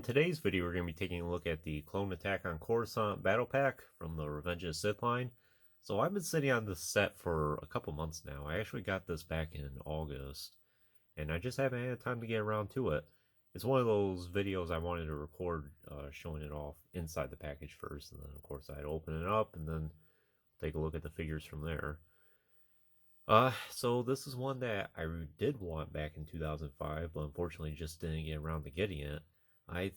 today's video, we're going to be taking a look at the Clone Attack on Coruscant Battle Pack from the Revenge of the Sith line. So I've been sitting on this set for a couple months now. I actually got this back in August, and I just haven't had time to get around to it. It's one of those videos I wanted to record showing it off inside the package first, and then of course I'd open it up and then take a look at the figures from there. So this is one that I did want back in 2005, but unfortunately just didn't get around to getting it. I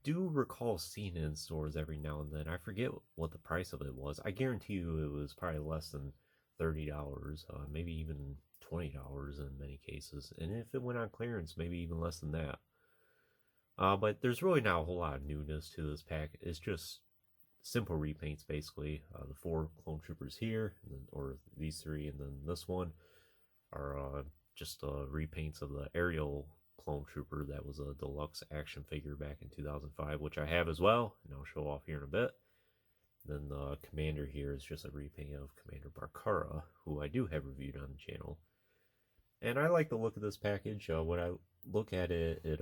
do recall seeing it in stores every now and then. I forget what the price of it was. I guarantee you it was probably less than $30, maybe even $20 in many cases. And if it went on clearance, maybe even less than that. But there's really not a whole lot of newness to this pack. It's just simple repaints, basically. The 4 clone troopers here, or these 3, and then this one are just repaints of the aerial clone trooper that was a deluxe action figure back in 2005, which I have as well, and I'll show off here in a bit. Then the commander here is just a repaint of Commander Bara, who I do have reviewed on the channel. And I like the look of this package. When I look at it, it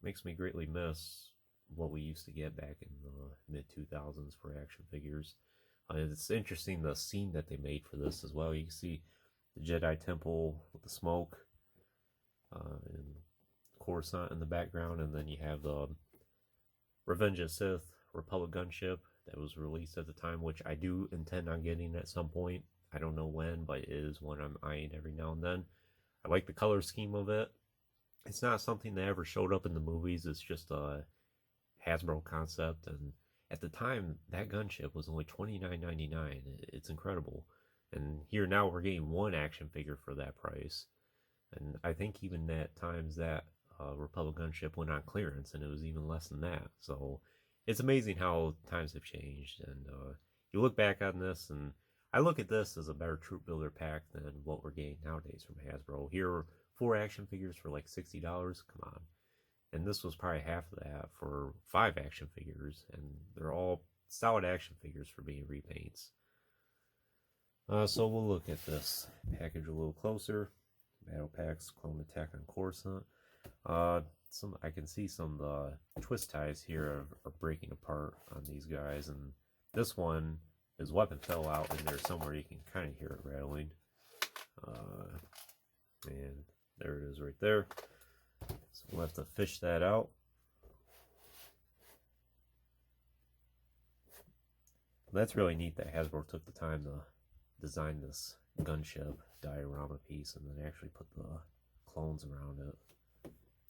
makes me greatly miss what we used to get back in the mid-2000s for action figures. It's interesting the scene that they made for this as well. You can see the Jedi Temple with the smoke and Coruscant in the background, and then you have the Revenge of the Sith Republic gunship that was released at the time, which I do intend on getting at some point. I don't know when, but it is one I'm eyeing every now and then. I like the color scheme of it. It's not something that ever showed up in the movies. It's just a Hasbro concept, and at the time that gunship was only $29.99. It's incredible. And here now we're getting one action figure for that price, and I think even at times that Republic gunship went on clearance and it was even less than that. So it's amazing how times have changed, and you look back on this, and I look at this as a better troop builder pack than what we're getting nowadays from Hasbro. Here are 4 action figures for like $60. Come on. And this was probably half of that for 5 action figures, and they're all solid action figures for being repaints. So we'll look at this package a little closer. Battle packs, Clone Attack on Coruscant. I can see some of the twist ties here are breaking apart on these guys, and this one, his weapon fell out in there somewhere. You can kind of hear it rattling. And there it is right there. So we'll have to fish that out. That's really neat that Hasbro took the time to design this gunship diorama piece and then actually put the clones around it.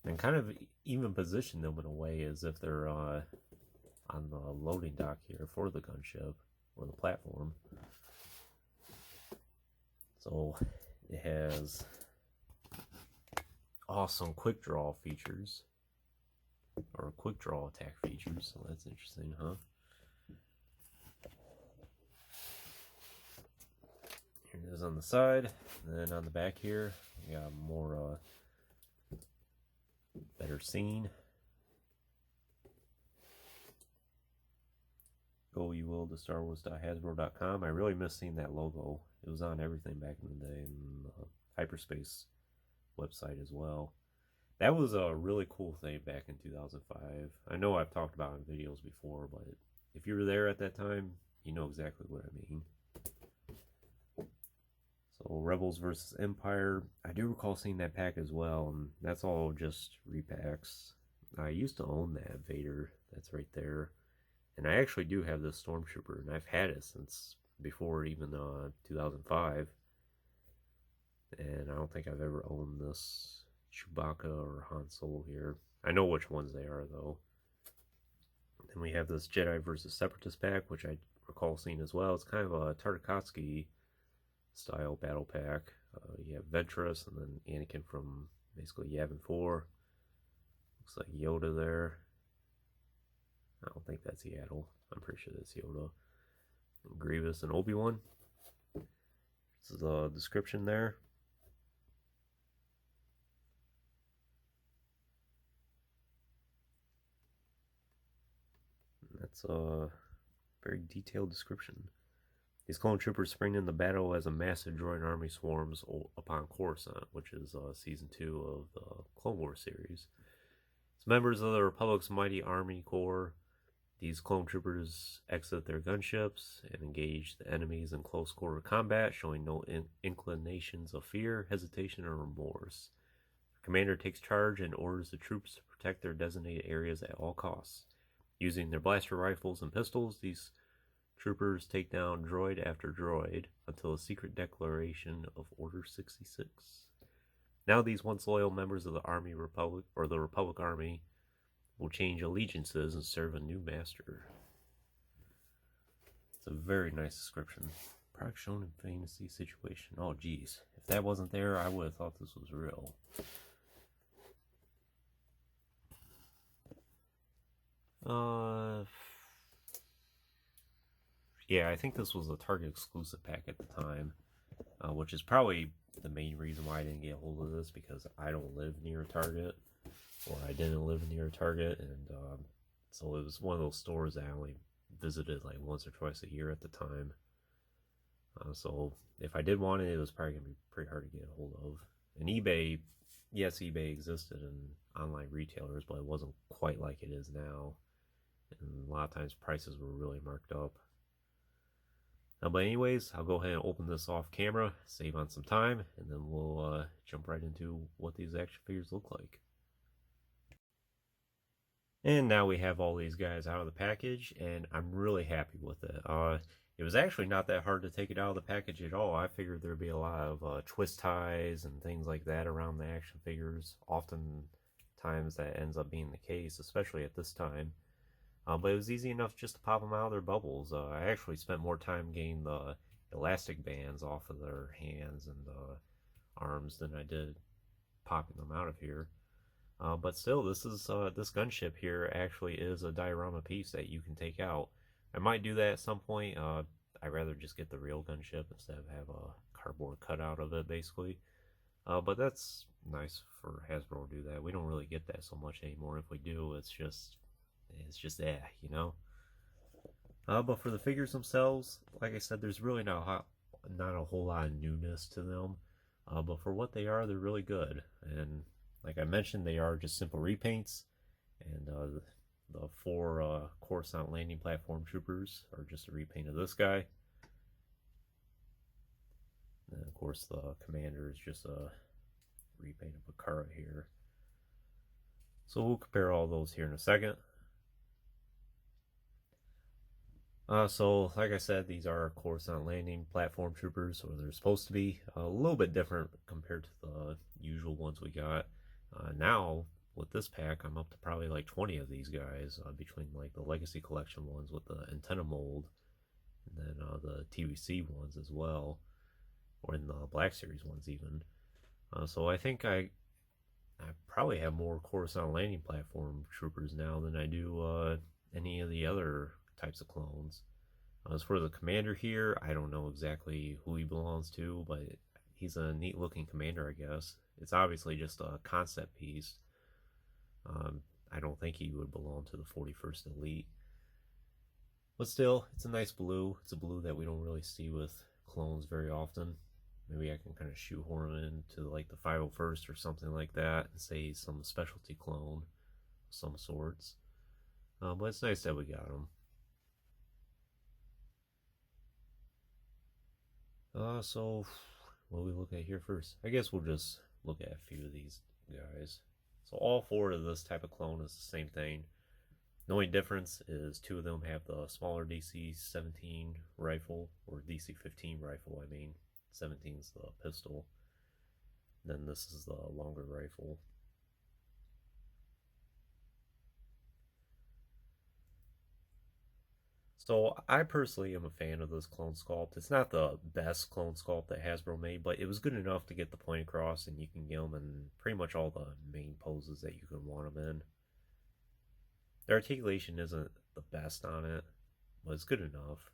And kind of even position them in a way as if they're on the loading dock here for the gunship or the platform. So it has awesome quick draw features, or quick draw attack features, so that's interesting, huh? Here it is on the side, and then on the back here we got more better scene. Go you will to StarWars.Hasbro.com. I really miss seeing that logo. It was on everything back in the day, and Hyperspace website as well. That was a really cool thing back in 2005. I know I've talked about it in videos before, but if you were there at that time, you know exactly what I mean. So Rebels versus Empire, I do recall seeing that pack as well, and that's all just repacks. I used to own that Vader that's right there, and I actually do have this Stormtrooper, and I've had it since before even 2005. And I don't think I've ever owned this Chewbacca or Han Solo here. I know which ones they are, though. Then we have this Jedi versus Separatist pack, which I recall seeing as well. It's kind of a Tartakovsky style battle pack. You have Ventress and then Anakin from basically Yavin 4. Looks like Yoda there. I don't think that's Yaddle. I'm pretty sure that's Yoda. And Grievous and Obi-Wan. This is the description there. That's a very detailed description. These clone troopers spring into battle as a massive droid army swarms upon Coruscant, which is Season 2 of the Clone Wars series. So members of the Republic's mighty Army Corps, these clone troopers exit their gunships and engage the enemies in close quarter combat, showing no inclinations of fear, hesitation, or remorse. The commander takes charge and orders the troops to protect their designated areas at all costs. Using their blaster rifles and pistols, these troopers take down droid after droid until a secret declaration of Order 66. Now these once loyal members of the Army Republic, or the Republic Army, will change allegiances and serve a new master. It's a very nice description. Product shown in fantasy situation. Oh geez, if that wasn't there, I would have thought this was real. Yeah, I think this was a Target exclusive pack at the time, which is probably the main reason why I didn't get a hold of this, because I don't live near a Target, or I didn't live near a Target, and so it was one of those stores that I only visited like once or twice a year at the time. So if I did want it, it was probably going to be pretty hard to get a hold of. And eBay, yes, eBay existed in online retailers, but it wasn't quite like it is now. And a lot of times prices were really marked up. But anyways, I'll go ahead and open this off camera, save on some time, and then we'll jump right into what these action figures look like. And now we have all these guys out of the package, and I'm really happy with it. It was actually not that hard to take it out of the package at all. I figured there'd be a lot of twist ties and things like that around the action figures. Oftentimes that ends up being the case, especially at this time. But it was easy enough just to pop them out of their bubbles. I actually spent more time getting the elastic bands off of their hands and arms than I did popping them out of here. But still, this gunship here actually is a diorama piece that you can take out. I might do that at some point. I'd rather just get the real gunship instead of have a cardboard cutout of it, basically. But that's nice for Hasbro to do that. We don't really get that so much anymore. If we do, it's just you know. But for the figures themselves, like I said, there's really not a whole lot of newness to them. But for what they are, they're really good. And like I mentioned, they are just simple repaints. And the 4 Coruscant landing platform troopers are just a repaint of this guy. And of course, the commander is just a repaint of Bara here. So we'll compare all those here in a second. So, like I said, these are Coruscant landing platform troopers, or they're supposed to be. A little bit different compared to the usual ones we got. Now, with this pack, I'm up to probably like 20 of these guys, between like the Legacy Collection ones with the antenna mold, and then the TVC ones as well, or in the Black Series ones even. So I think I probably have more Coruscant landing platform troopers now than I do any of the other types of clones. As for the commander here, I don't know exactly who he belongs to, but he's a neat looking commander, I guess. It's obviously just a concept piece. I don't think he would belong to the 41st Elite. But still, it's a nice blue. It's a blue that we don't really see with clones very often. Maybe I can kind of shoehorn him into like the 501st or something like that and say some specialty clone of some sorts. But it's nice that we got him. So what do we look at here first? I guess we'll just look at a few of these guys. So all 4 of this type of clone is the same thing. The only difference is 2 of them have the smaller DC-17 rifle, or DC-15 rifle, I mean. 17 is the pistol. Then this is the longer rifle. So I personally am a fan of this clone sculpt. It's not the best clone sculpt that Hasbro made, but it was good enough to get the point across, and you can get them in pretty much all the main poses that you can want them in. The articulation isn't the best on it, but it's good enough.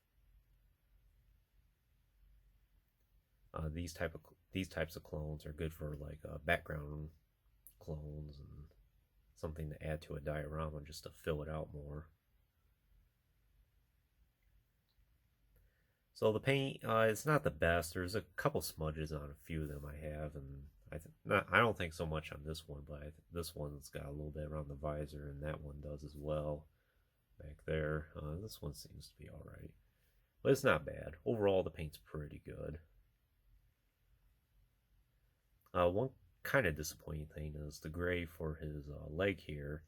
These types of clones are good for like background clones and something to add to a diorama just to fill it out more. So the paint, it's not the best. There's a couple smudges on a few of them I have, and I don't think so much on this one, but this one's got a little bit around the visor, and that one does as well back there. This one seems to be all right, but it's not bad. Overall, the paint's pretty good. One kind of disappointing thing is the gray for his leg here.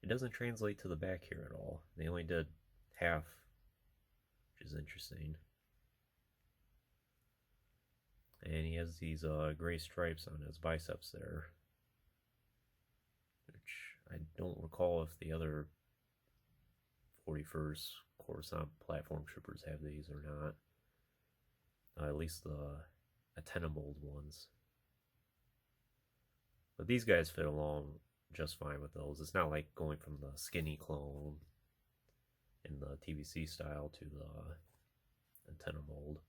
It doesn't translate to the back here at all. They only did half, which is interesting. And he has these gray stripes on his biceps there, which I don't recall if the other 41st Coruscant platform troopers have these or not. At least the Antenna mold ones. But these guys fit along just fine with those. It's not like going from the skinny clone in the TVC style to the Antenna mold.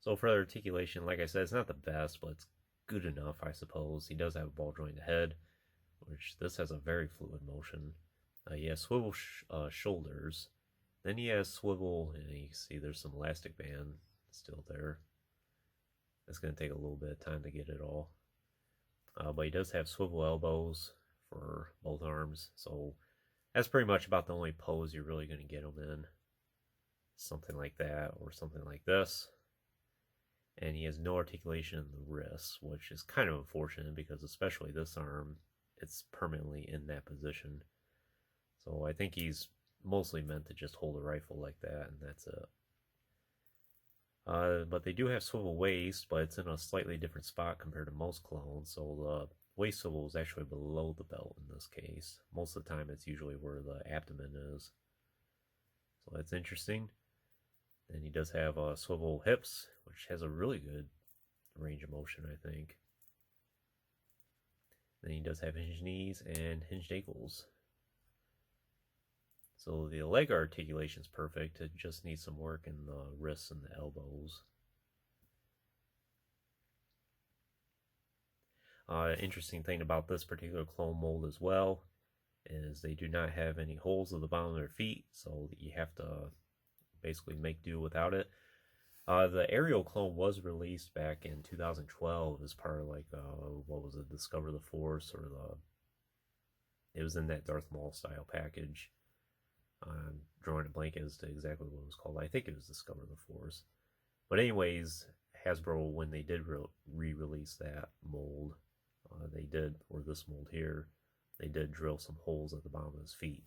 So for articulation, like I said, it's not the best, but it's good enough, I suppose. He does have a ball jointed head, which this has a very fluid motion. He has swivel shoulders. Then he has swivel, and you can see there's some elastic band still there. It's going to take a little bit of time to get it all. But he does have swivel elbows for both arms, so that's pretty much about the only pose you're really going to get him in. Something like that, or something like this. And he has no articulation in the wrists, which is kind of unfortunate because especially this arm, it's permanently in that position. So I think he's mostly meant to just hold a rifle like that, and that's it. But they do have swivel waist, but it's in a slightly different spot compared to most clones. So the waist swivel is actually below the belt in this case. Most of the time it's usually where the abdomen is. So that's interesting. And he does have swivel hips, which has a really good range of motion, I think. Then he does have hinged knees and hinged ankles. So the leg articulation is perfect. It just needs some work in the wrists and the elbows. Interesting thing about this particular clone mold as well is they do not have any holes at the bottom of their feet, so you have to basically make do without it. The aerial clone was released back in 2012 as part of like what was it, Discover the Force, or it was in that Darth Maul style package. I'm drawing a blank as to exactly what it was called. I think it was Discover the Force. But anyways, Hasbro, when they did re-release that mold, they did, or this mold here, they did drill some holes at the bottom of his feet.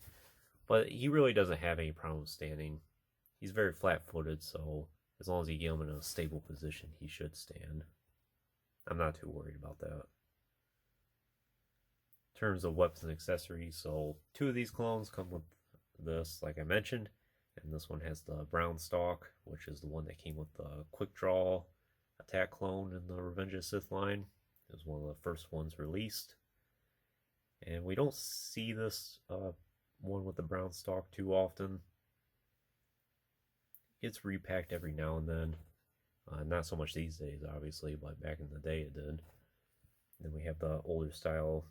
But he really doesn't have any problem standing. He's very flat-footed, so as long as you get him in a stable position, he should stand. I'm not too worried about that. In terms of weapons and accessories, so 2 of these clones come with this, like I mentioned, and this one has the brown stock, which is the one that came with the quick draw attack clone in the Revenge of the Sith line. It was one of the first ones released. And we don't see this one with the brown stock too often. It's repacked every now and then. Not so much these days, obviously, but back in the day it did. Then we have the older style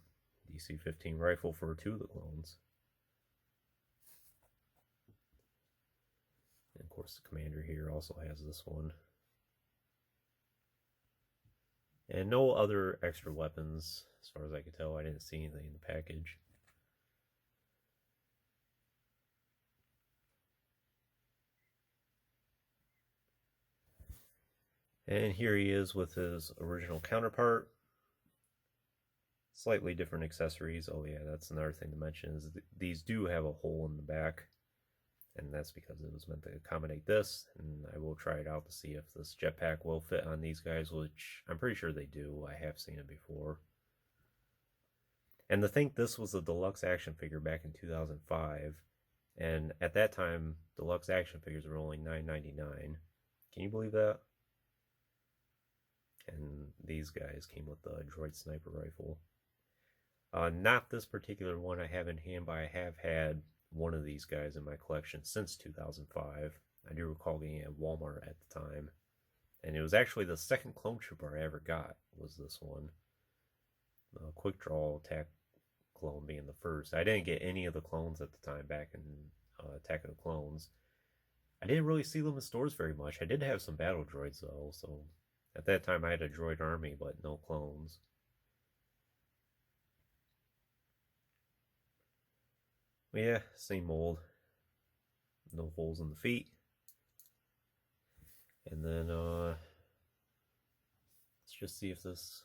DC-15 rifle for 2 of the clones. And of course the commander here also has this one. And no other extra weapons, as far as I could tell. I didn't see anything in the package. And here he is with his original counterpart. Slightly different accessories. Oh yeah, that's another thing to mention, is these do have a hole in the back. And that's because it was meant to accommodate this. And I will try it out to see if this jetpack will fit on these guys, which I'm pretty sure they do. I have seen it before. And to think this was a deluxe action figure back in 2005. And at that time, deluxe action figures were only $9.99. Can you believe that? And these guys came with the droid sniper rifle. Not this particular one I have in hand, but I have had one of these guys in my collection since 2005. I do recall getting it at Walmart at the time. And it was actually the second clone trooper I ever got, was this one. The quick draw attack clone being the first. I didn't get any of the clones at the time back in Attack of the Clones. I didn't really see them in stores very much. I did have some battle droids though, so at that time I had a droid army, but no clones. But yeah, same mold. No holes in the feet. And then let's just see if this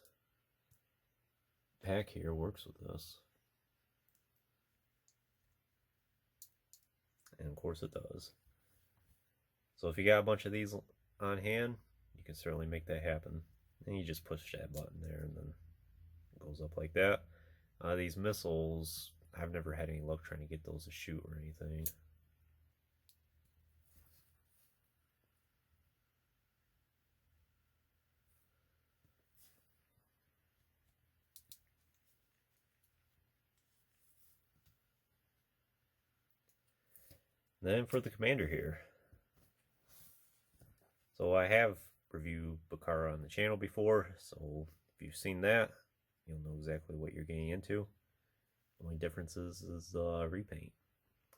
pack here works with this. And of course it does. So if you got a bunch of these on hand, you can certainly make that happen. And you just push that button there and then it goes up like that. These missiles, I've never had any luck trying to get those to shoot or anything. Then for the commander here. So I have reviewed Bara on the channel before, so if you've seen that, you'll know exactly what you're getting into. The only difference is the repaint.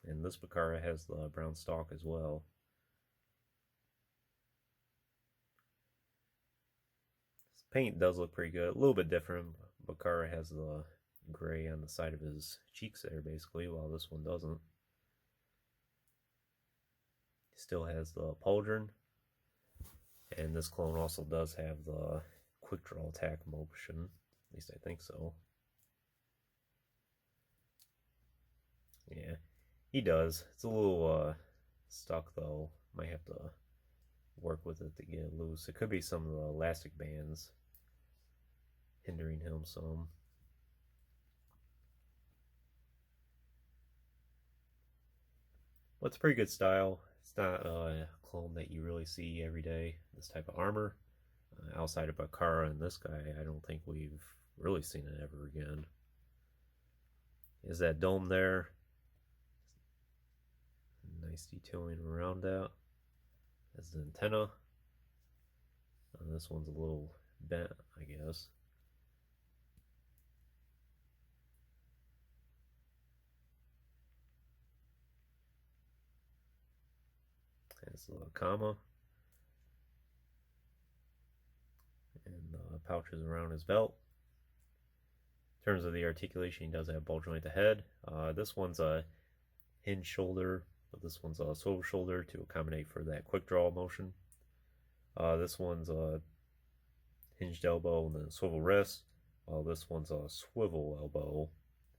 And this Bara has the brown stalk as well. This paint does look pretty good. A little bit different. Bara has the gray on the side of his cheeks there, basically, while this one doesn't. Still has the pauldron, and this clone also does have the quick draw attack motion, at least I think so. Yeah, he does. It's a little stuck though. Might have to work with it to get it loose. It could be some of the elastic bands hindering him some. But it's pretty good style. It's not a clone that you really see every day, this type of armor. Outside of Bara and this guy, I don't think we've really seen it ever again. Is that dome there? Nice detailing around that. That's the antenna. This one's a little bent, I guess. Has a comma. And pouches around his belt. In terms of the articulation, he does have ball joint ahead. This one's a hinge shoulder, but this one's a swivel shoulder to accommodate for that quick draw motion. This one's a hinged elbow and then a swivel wrist, while this one's a swivel elbow,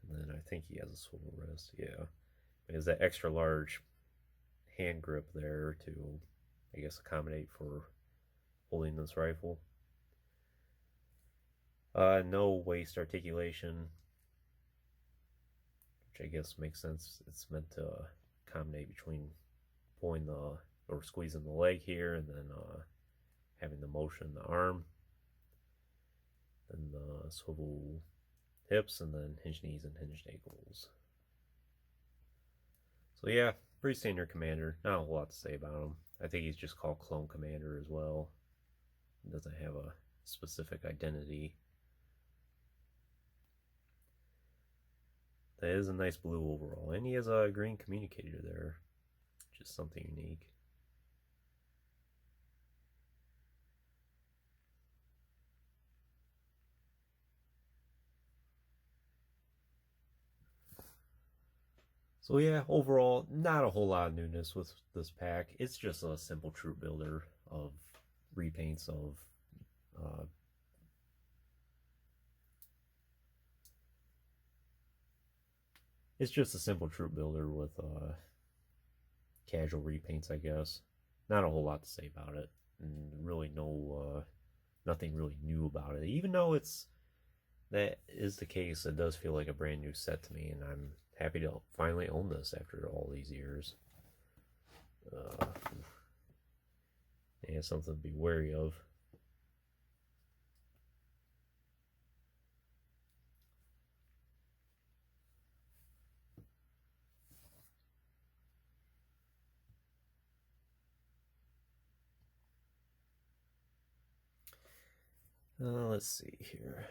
and then I think he has a swivel wrist. Yeah, he has that extra large hand grip there to, I guess, accommodate for holding this rifle. No waist articulation, which I guess makes sense. It's meant to accommodate between pulling the or squeezing the leg here and then having the motion in the arm, then the swivel hips, and then hinged knees and hinged ankles. So yeah, pretty standard commander. Not a whole lot to say about him. I think he's just called Clone Commander as well. He doesn't have a specific identity. That is a nice blue overall, and he has a green communicator there, which is something unique. So yeah, overall, not a whole lot of newness with this pack. It's just a simple troop builder of repaints of it's just a simple troop builder with casual repaints, I guess. Not a whole lot to say about it, and really nothing really new about it. Even though that is the case, it does feel like a brand new set to me, and I'm happy to finally own this after all these years. Yeah, something to be wary of. Let's see here.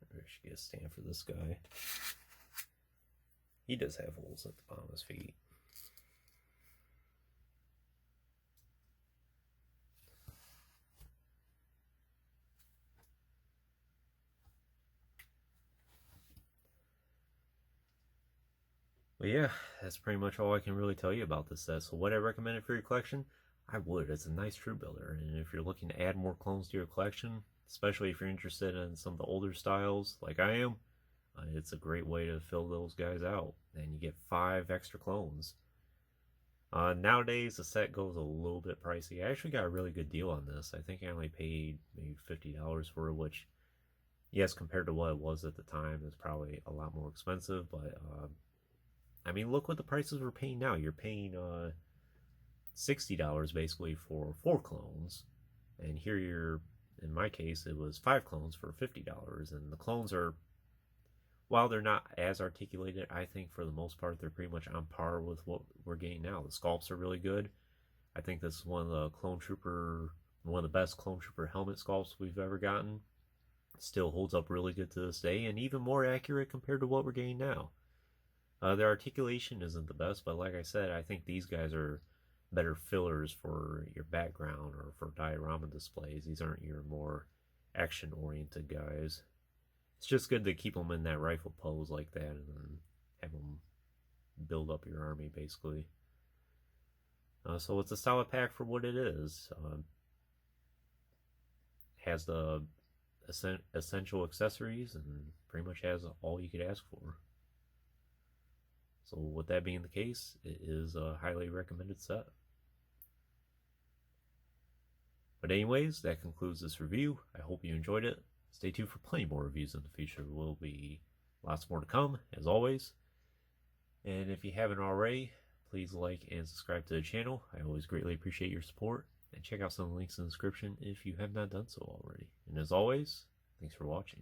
Maybe I should get a stand for this guy. He does have holes at the bottom of his feet. But yeah, that's pretty much all I can really tell you about this set. So would I recommend it for your collection? I would. It's a nice troop builder, and if you're looking to add more clones to your collection, especially if you're interested in some of the older styles like I am, it's a great way to fill those guys out, and you get 5 extra clones. Nowadays, the set goes a little bit pricey. I actually got a really good deal on this. I think I only paid maybe $50 for it, which, yes, compared to what it was at the time, is probably a lot more expensive. But I mean, look what the prices we're paying now. You're paying $60 basically for 4 clones, and here you're, in my case, it was 5 clones for $50, and the clones are, while they're not as articulated, I think for the most part they're pretty much on par with what we're getting now. The sculpts are really good. I think this is one of the best clone trooper helmet sculpts we've ever gotten. Still holds up really good to this day, and even more accurate compared to what we're getting now. Their articulation isn't the best, but like I said, I think these guys are better fillers for your background or for diorama displays. These aren't your more action-oriented guys. It's just good to keep them in that rifle pose like that and then have them build up your army, basically. So it's a solid pack for what it is. Has the essential accessories and pretty much has all you could ask for. So with that being the case, it is a highly recommended set. But anyways, that concludes this review. I hope you enjoyed it. Stay tuned for plenty more reviews in the future. There will be lots more to come, as always. And if you haven't already, please like and subscribe to the channel. I always greatly appreciate your support. And check out some of the links in the description if you have not done so already. And as always, thanks for watching.